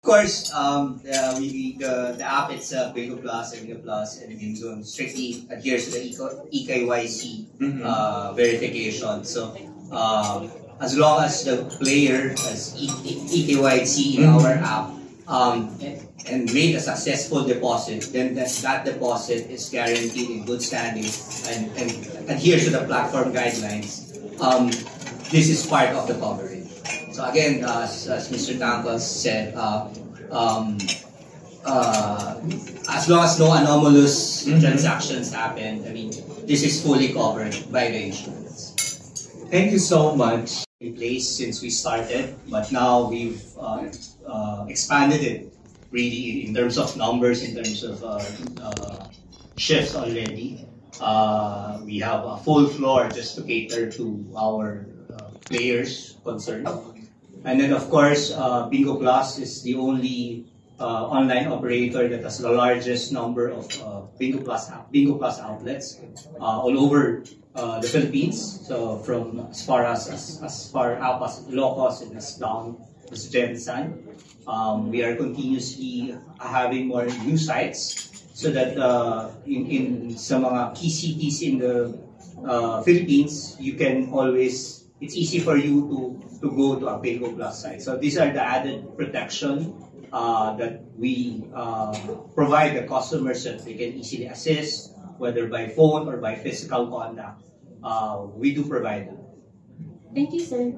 Of course, the app itself, Bingo Plus, Bingo Plus, and Bingo strictly adheres to the EKYC verification. So, as long as the player has EKYC in our app and made a successful deposit, then that deposit is guaranteed in good standing and adheres to the platform guidelines. This is part of the coverage. So again, as Mr. Tangos said, as long as no anomalous transactions happen, I mean, this is fully covered by the insurance. Thank you so much. In place since we started, but now we've expanded it really in terms of numbers, in terms of shifts already. We have a full floor just to cater to our players concerned. And then of course, Bingo Plus is the only online operator that has the largest number of Bingo Plus outlets all over the Philippines. So from as far up as Ilocos and as down as Jensan. We are continuously having more new sites so that in some mga key cities in the Philippines, you can always, it's easy for you to go to a Bingo Plus site. So these are the added protection that we provide the customers so that they can easily assist, whether by phone or by physical contact. We do provide that. Thank you, sir.